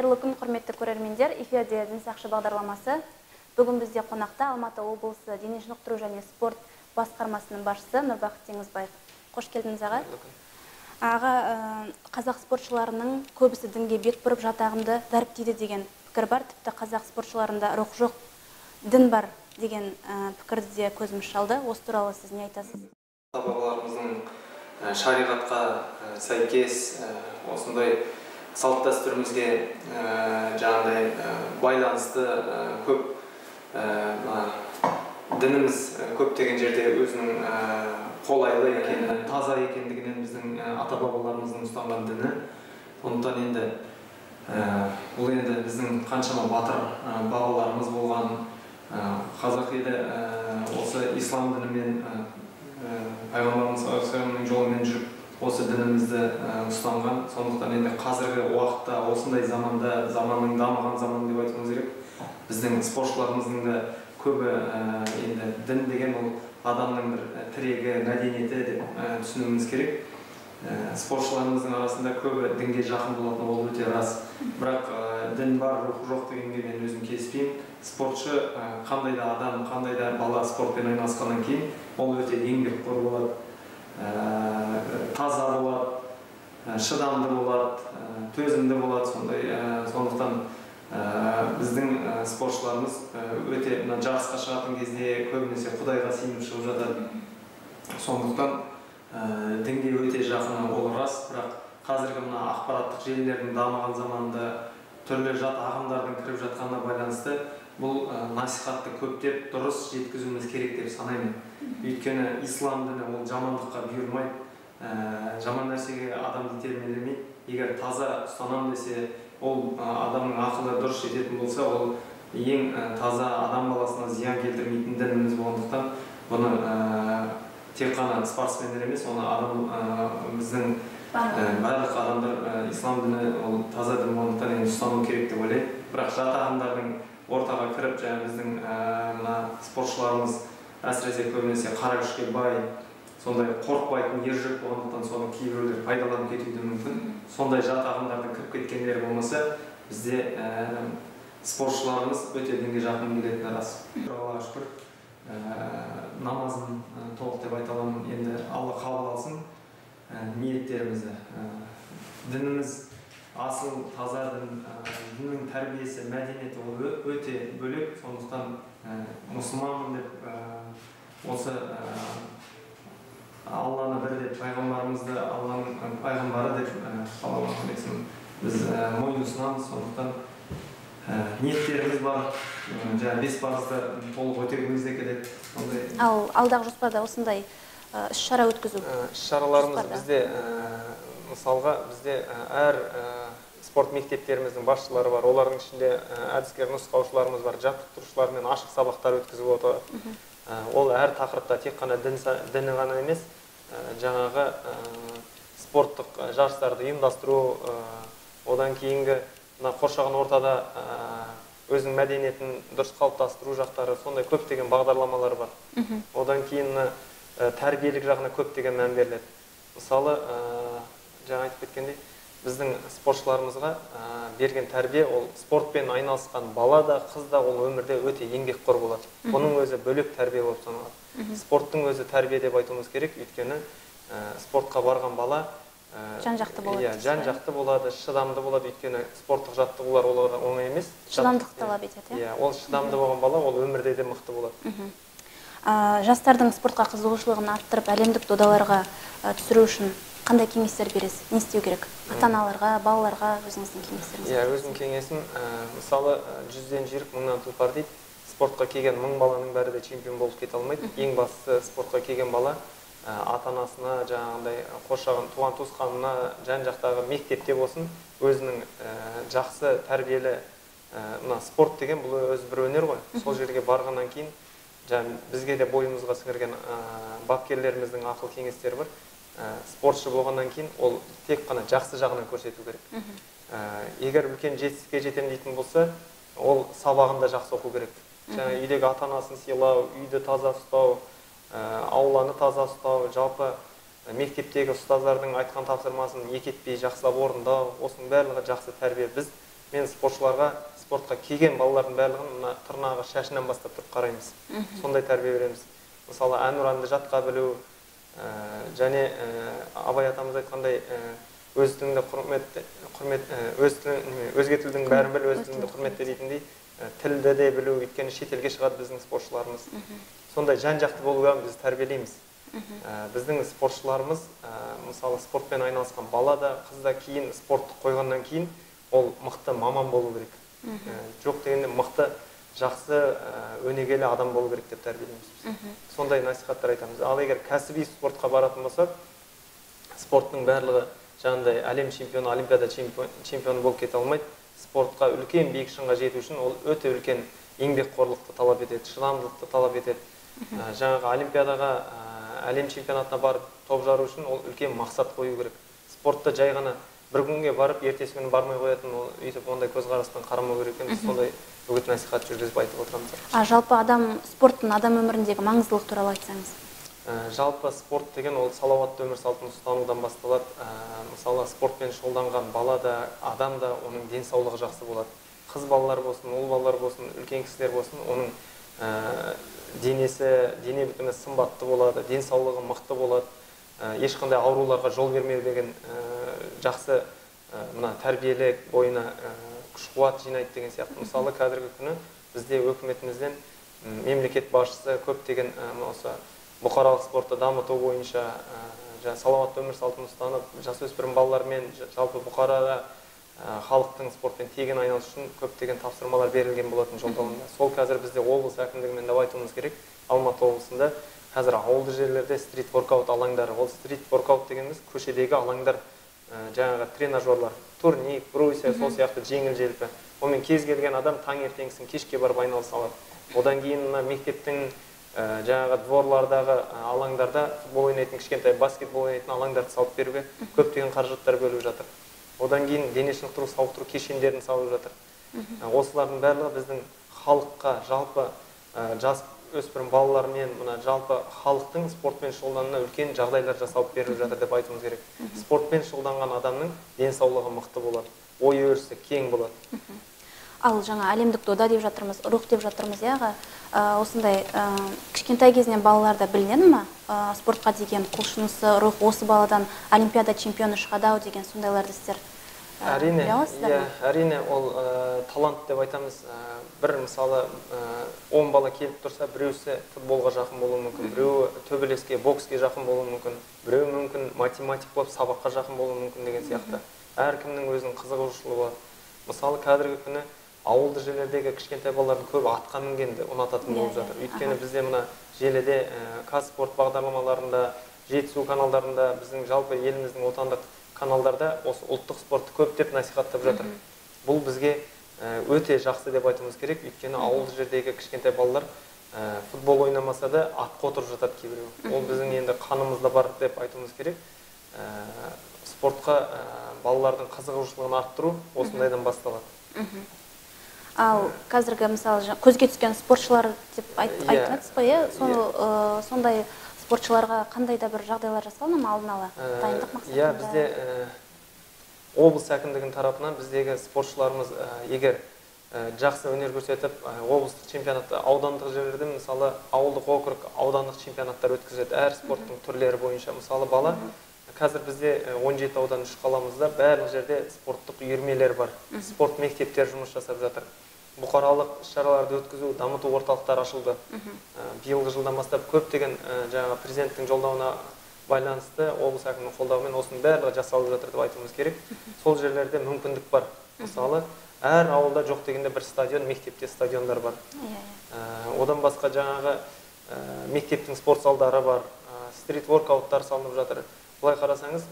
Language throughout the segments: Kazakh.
Қайырлы күн, құрметті көрермендер. Эфирде Дін сақшы бағдарламасы. Бүгін бізде қонақта Алматы облысы дене шынықтыру және спорт басқармасының басшысы Нұрбақыт Теңізбаев. Қош келдіңіз, аға. Аға, қазақ спортшыларының көбісі дінге бет бұрып жатағымды дәріптейді деген пікір бар. Тіпті қазақ спортшыларында рух жоқ, дін бар деген пікірді де көзіміз шалды. Осы туралы сіз не айтасыз? Бабаларымыздың шариғатқа сәйкес осындай салт дәстүрімізге жаңағыдай байланысты көп дініміз көптеген жерде өзінің қолайлы екені, таза екендігінен біздің ата-бабаларымыздың ұстанған діні. Сондықтан енді бұл енді біздің қаншама батыр бабаларымыз болған қазақ елі осы ислам дінімен пайғамбарымыз саллаллаху жолымен жүріп осы дінімізді ұстанған. Сондықтан енді қазіргі уақытта осындай заманда, заманның дамыған заманы деп айтуымыз керек. Біздің спортшыларымыздың да көбі енді дін деген ол адамның бір тірегі, мәдениеті деп түсінуіміз керек. Спортшыларымыздың арасында көбі дінге жақын болатын, ол өте рас. Бірақ дін бар, рух жоқ дегенге мен өзім келіспеймін. Спортшы қандай да адам, қандай да бала спортпен айналысқаннан кейін ол өте еңбекқор болады, таза болады, шыдамды болады, төзімді болады. Сондықтан біздің спортшыларымыз өте жарысқа шығатын кезде көбінесе Құдайға сыйынып шығып жатады. Сондықтан дінге өте жақын ол рас. Бірақ қазіргі мына ақпараттық желілердің дамыған заманында түрлі жат ағымдардың кіріп жатқанына байланысты бұл насихатты көптеп дұрыс жеткізуіміз керек деп санаймын. Өйткені ислам діні ол жамандыққа бұйырмайды, жаман нәрсеге адамды итермелемейді. Егер таза ұстанам десе, ол адамның ақылы дұрыс жететін болса, ол ең таза адам баласына зиян келтірмейтін дініміз болғандықтан, бұны тек қана спортсмендер емес, оны біздің барлық адамдар ислам діні ол таза дін болғандықтан енді ұстану керек деп ойлаймын. Бірақ жат ағымдардың ортаға кіріп, біздің спортшыларымыз әсіресе көбінесе қара күшке бай, сондай қорықпайтын ержүрек болғандықтан соны кейбіреулер пайдаланып кетуі де мүмкін. Сондай жат ағымдардың кіріп кеткендері болмаса, бізде спортшыларымыз өте дінге жақын келетіні рас. Аллаға шүкір, намазын толық деп айта аламын. Енді Алла қабыл алсын ниеттерімізді. Дініміз асыл, таза дін, діннің тәрбиесі, мәдениеті ол өте бөлек. Сондықтан мұсылманмын деп осы Алланы бір деп, пайғамбарымызды Алланың пайғамбары деп салаллаху алейхи вассалам біз мойынсұнамыз. Сондықтан ниеттеріміз бар, бес парызды толық өтегіміз де келеді. Ал алдағы жоспарда осындай іс-шара өткізу? Іс-шараларымыз бізде, мысалға, бізде әр спорт мектептеріміздің басшылары бар. Олардың ішінде әдіскер нұсқаушыларымыз бар, жаттықтырушылар мен ашық сабақтар өткізіп отыр. Ол әр тақырыпта тек қана діні ғана емес, жаңағы спорттық жарыстарды ұйымдастыру, одан кейінгі қоршаған ортада өзінің мәдениетін дұрыс қалыптастыру жақтары, сондай көптеген бағдарламалар бар. Одан кейін тәрбиелік жағына көптеген мән беріледі. Мысалы, жаңа айтып кеткендей, біздің спортшыларымызға берген тәрбие, ол спортпен айналысқан бала да, қыз да ол өмірде өте еңбекқор болады. Бұның өзі бөлек тәрбие болып саналады. Спорттың өзі тәрбие деп айтуымыз керек, өйткені спортқа барған бала жан-жақты болады. Жан-жақты болады, шыдамды болады, өйткені спорттық жаттығулар оларға оңай емес. Шыдамдық талап етеді. Ол шыдамды болған бала, ол өмірде де мықты болады. Жастардың спортқа қызығушылығын арттырып, әлемдік додаларға түсіру үшін қандай кеңестер бересіз? Не істеу керек? Ата-аналарға, балаларға өзіңіздің кеңестеріңіз? Өзім кеңесім, мысалы, 100-ден жүйрік, 1000-нан тұлпар дейді. Спортқа келген 1000 баланың бәрі де чемпион болып кете алмайды. Ең бастысы спортқа келген бала ата-анасына, жаңағындай қоршаған туған туысқанына, жан-жақтағы мектепте болсын, өзінің жақсы тәрбиелі, спорт деген бұл өз бір өнер ғой. Сол жерге барғаннан кейін бізге де бойымызға сіңірген бапкерлеріміздің ақыл кеңестері бар. Спортшы болғаннан кейін ол тек қана жақсы жағынан көрсету керек. Егер үлкен жетістікке жетем дейтін болса, ол сабағында жақсы оқу керек. Үйдегі ата-анасын сыйлау, үйді таза ұстау, ауланы таза ұстау, жалпы мектептегі ұстаздардың айтқан тапсырмасын екі етпей жақсылап орындау, осының барлығы жақсы тәрбие. Біз мен спортқа келген балалардың барлығын мына тырнағы шашынан бастап тұрып қараймыз. Сондай тәрбие береміз. Мысалы, әнұранды жатқа білу, және Абай атамыз айтқандай, өз тіліңді өзге тілдің бәрін біл, өз тіліңді құрметте дейтіндей, тілді де білу, өйткені шетелге шығады біздің спортшыларымыз. Сондай жан-жақты болуға біз тәрбиелейміз. Біздің спортшыларымыз, мысалы, спортпен айналысқан бала да, қыз да кейін спортты қойғаннан кейін ол мықты маман болу керек. Жоқ дегенде мықты, жақсы, өнегелі адам болу керек деп тәрбиелейміз. Сондай насихаттар айтамыз. Ал егер кәсіби спортқа баратын болсақ, спорттың барлығы жаңағыдай әлем чемпионы, олимпиада чемпионы болып кете алмайды. Спортқа үлкен биік шыңға жету үшін ол өте үлкен еңбекқорлықты талап етеді, шыдамдылықты талап етеді. Жаңағы олимпиадаға, әлем чемпионатына барып топ жару үшін ол үлкен мақсат қою керек. Спортта жай ғана бір күнге барып, ертесі күні бармай қоятын, өйтіп ондай көзқараспен қарамау керек екен. Сондай үгіт насихат жүргізіп айтып отырамыз. Жалпы спорттың адам өміріндегі маңыздылық туралы айтсаңыз? Жалпы спорт деген ол салауатты өмір салтын ұстанудан басталады. Мысалы, спортпен шұғылданған бала да, адам да, оның денсаулығы жақсы болады. Қыз балалар болсын, ұл балалар болсын, үлкен кісілер болсын, оның дене бітімі сымбатты болады, денсаулығы мықты болады. Ешқандай ауруларға жол бермеу деген жақсы мына тәрбиелік бойына күш-қуат жинайды деген сияқты. Мысалы, қазіргі күні бізде өкіметімізден мемлекет басшысы көптеген осы бұқаралық спортты дамыту бойынша салауатты өмір салтын ұстанып, жасөспірім балалармен жалпы бұқарада халықтың спортпен тегін айналысу үшін көптеген тапсырмалар берілген болатын жолдауында. Сол қазір бізде облыс әкімдігімен де айтуымыз керек. Алматы облысында қазір ауылды жерлерде стрит воркаут алаңдары. Ол стрит воркаут дегеніміз көшедегі алаңдар, жаңағы тренажерлар, турник, брусья, сол сияқты жеңіл-желпі. Онымен кез келген адам таңертеңгісін кешке барып айналыса алады. Одан кейін мектептің жаңағы дворлардағы алаңдарда футбол ойнайтын, кішкентай баскетбол ойнайтын алаңдарды салып беруге көптеген қаражаттар бөліп жатыр. Одан кейін дене шынықтыру, сауықтыру кешендерін салып жатыр. Осылардың барлығы біздің халыққа, жалпы жас өспірім балалар мен жалпы халықтың спортпен шұғылдануына үлкен жағдайлар жасалып беріліп жатыр деп айтуымыз керек. Спортпен шұғылданған адамның денсаулығы мықты болады, ой өрісі кең болады. Ал жаңа әлемдік дода деп жатырмыз, рух деп жатырмыз, яға. Осындай кішкентай кезінен балаларда білінеді ма? Спортқа деген құлшынысы, рух осы баладан олимпиада чемпионы шығады-ау деген сондайларды сіздер әрине ол талант деп айтамыз. Бір мысалы 10 бала келіп тұрса, біреусі футболға жақын болуы мүмкін, біреуі төбелеске, бокске жақын болуы мүмкін, біреуі мүмкін математик болып сабаққа жақын болуы мүмкін деген сияқты. Әркімнің өзінің қызығушылығы болады. Мысалы, қазіргі күні ауылды жерлердегі кішкентай балалардың көбі атқа мінгенді ұнататын болып жатыр. Өйткені бізде мына желіде Қазспорт бағдарламаларында, жетісу каналдарында, біздің жалпы еліміздің отандық каналдарда осы ұлттық спортты көптеп насихаттап жатыр. Бұл бізге өте жақсы деп айтуымыз керек. Өйткені ауылды жердегі кішкентай балалар футбол ойнамаса да атқа отырып жатады кейбіреу. Ол біздің енді қанымызда бар деп айтуымыз керек. Спортқа балалардың қызығушылығын арттыру осындайдан басталады. Ал қазіргі мысалы көзге түскен спортшылар деп айтыңыз қой, сондай спортшыларға қандай да бір жағдайлар жасалды ма алдын ала дайындық мақсатында? Бізде облыс әкімдігінің тарапынан біздегі спортшыларымыз егер жақсы өнер көрсетіп, облыстық чемпионатта, аудандық жерлерде мысалы ауылдық округ аудандық чемпионаттар өткізеді. Әр спорттың түрлері бойынша. Мысалы бала қазір бізде 17 аудан 3 қаламызда барлық жерде спорттық үйірмелер бар. Спорт мектептер жұмыс жасап жатыр. Бұқаралық іс-шараларды өткізу, дамыту орталықтары ашылды. Биылғы жылдан бастап көптеген жаңа президенттің жолдауына байланысты облыс әкімінің қолдауымен осының барлығы жасалып жатыр деп айтуымыз керек. Сол жерлерде мүмкіндік бар. Мысалы, әр ауылда жоқ дегенде бір стадион, мектепте стадиондар бар. Одан басқа жаңағы мектептің спорт залдары бар, стрит воркауттар салынып жатыр. Бұлай қарасаңыз,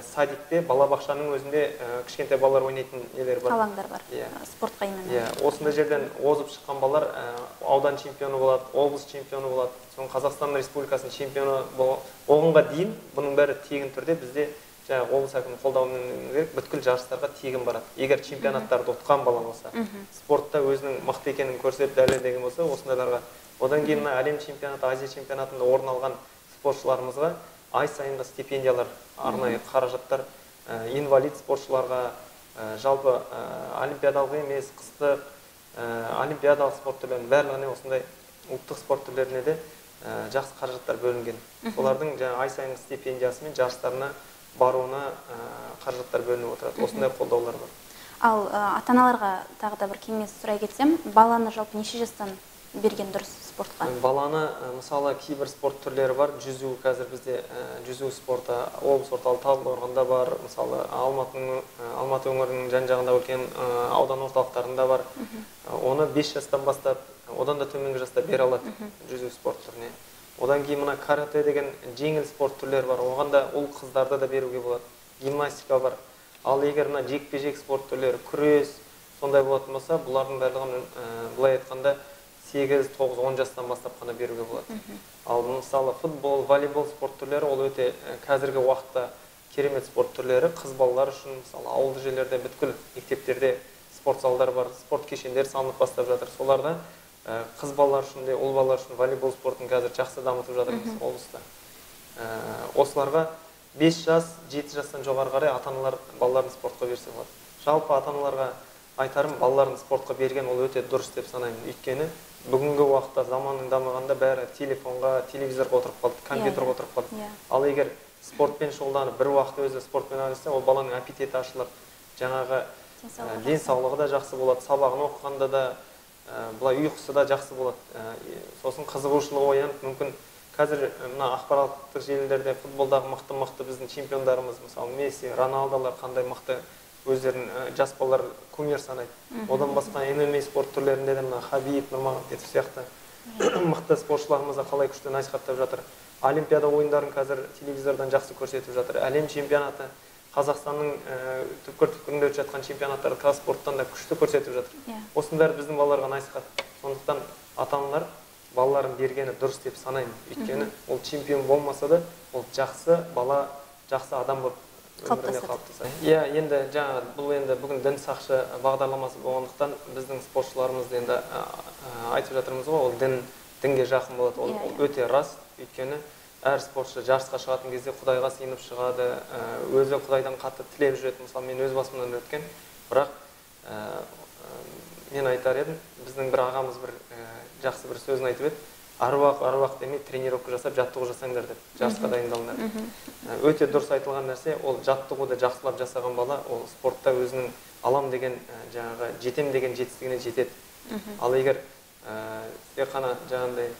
садикте, балабақшаның өзінде кішкентай балалар ойнайтын нелер бар. Алаңдар бар, спортқа именно. Осындай жерден озып шыққан балалар аудан чемпионы болады, облыс чемпионы болады. Соң Қазақстан Республикасының чемпионы болғанға дейін, бұның бәрі тегін түрде бізде облыс әкімінің қолдауымен бүткіл жарыстарға тегін барады. Егер чемпионаттарды ұтқан бала болса, спортта өзінің мықты екенін көрсетіп дәлелдеген болса, осындайларға. Одан кейін әлем чемпионаты, Азия чемпионатында орын алған спортшыларымызға ай сайынғы стипендиялар, арнайы қаражаттар, инвалид спортшыларға, жалпы олимпиадалық емес, қысқы олимпиадалық спорт түрлерінің барлығына осындай ұлттық спорт түрлеріне де жақсы қаражаттар бөлінген. Солардың ай сайынғы стипендиясы мен жарыстарына баруына қаражаттар бөлініп отырады. Осындай қолдаулар бар. Ал ата-аналарға тағы да бір кеңес сұрай кетсем, баланы жалпы неше жастан берген дұрыс спортқа? Баланы, мысалы, кейбір спорт түрлері бар. Жүзу, қазір бізде жүзу спорты облыс орталық Талдықорғанда бар. Мысалы, Алматы өңірінің жан-жағында үлкен аудан орталықтарында бар. Оны 5 жастан бастап, одан да төменгі жаста бере алады жүзу спорт түріне. Одан кейін мына карате деген жеңіл спорт түрлері бар. Оған да ұл қыздарды да беруге болады. Гимнастика бар. Ал егер мына жекпе-жек спорт түрлері, күрес, сондай болатын болса, бұлардың барлығын былай айтқанда 8, 9, 10 жастан бастап қана беруге болады. Ал мысалы футбол, волейбол спорт түрлері ол өте қазіргі уақытта керемет спорт түрлері. Қыз балалар үшін, мысалы ауылды жерлерде бүткіл мектептерде спорт залдар бар, спорт кешендері салынып бастап жатыр. Соларда қыз балалар үшін де, ұл балалар үшін волейбол спортын қазір жақсы дамытып жатырмыз облыста. Осыларға 5 жас, 7 жастан жоғары қарай ата-аналар балаларын спортқа берсе болады. Жалпы ата-аналарға айтарым, балаларын спортқа берген ол өте дұрыс деп санаймын. Өйткені бүгінгі уақытта заманның дамығанда бәрі телефонға, телевизорға отырып қалды, компьютерға отырып қалды. Ал егер спортпен шұғылданып, бір уақытта өзі спортпен айналысса, ол баланың аппетиті ашылып, жаңағы денсаулығы да жақсы болады, сабағын оқығанда да, бұлай ұйқысы да жақсы болады. Сосын қызығушылығы оянып, мүмкін қазір мына ақпараттық желілерде футболдағы мықты біздің чемпиондарымыз, мысалы Месси, Роналдолар қандай мықты өздерін жас балалар кумир санайды. Одан басқа MMA спорт түрлерінде де мына Хабиб, Нурмагомедов сияқты мықты спортшыларымызды қалай күшті насихаттап жатыр. Олимпиада ойындарын қазір телевизордан жақсы көрсетіп жатыр. Әлем чемпионаты, Қазақстанның түкпір-түкпірінде өтіп жатқан чемпионаттарды қазспорттан да күшті көрсетіп жатыр. Осының бәрі біздің балаларға насихат. Сондықтан ата-аналар балаларын бергені дұрыс деп санаймын. Өйткені ол чемпион болмаса да, ол жақсы бала, жақсы адам болып өміріне қалыптасады. Енді жаңа бұл енді бүгін дін сақшы бағдарламасы болғандықтан біздің спортшыларымызды енді айтып жатырмыз ғой, ол дінге жақын болады. Ол өте рас. Өйткені әр спортшы жарысқа шығатын кезде Құдайға сыйынып шығады, өзі Құдайдан қатты тілеп жүреді. Мысалы, мен өз басымнан өткен, бірақ мен айтар едім, біздің бір ағамыз бір жақсы бір сөзін айтып еді, аруақ демей тренировка жасап, жаттығу жасаңдар деп, жарысқа дайындалыңдар. Өте дұрыс айтылған нәрсе, ол жаттығуды жақсылап жасаған бала, ол спортта өзінің алам деген, жаңағы жетем деген жетістігіне жетеді. Ал егер тек қана жаңағындай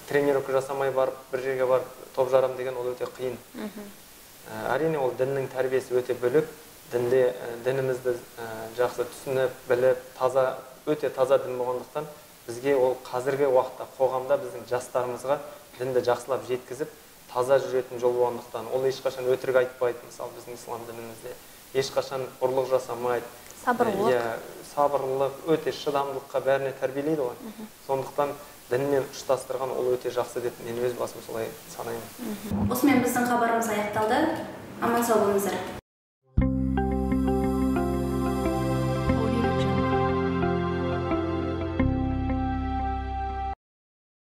тренировка жасамай барып, бір жерге барып топ жарам деген ол өте қиын. Әрине ол діннің тәрбиесі өте бөлек. Дінімізді жақсы түсініп, біліп, өте таза дін болғандықтан бізге ол қазіргі уақытта қоғамда біздің жастарымызға дінді жақсылап жеткізіп, таза жүретін жол болғандықтан ол ешқашан өтірік айтпайды. Мысалы, біздің ислам дінімізде ешқашан ұрлық жасамайды. Сабырлық, өте шыдамдылыққа бәріне тәрбиелейді ғой. Сондықтан дінмен ұштастырған ол өте жақсы деп мен өз басым солай санаймын. Осымен біздің хабарымыз аяқталды. Аман сау болыңыздар.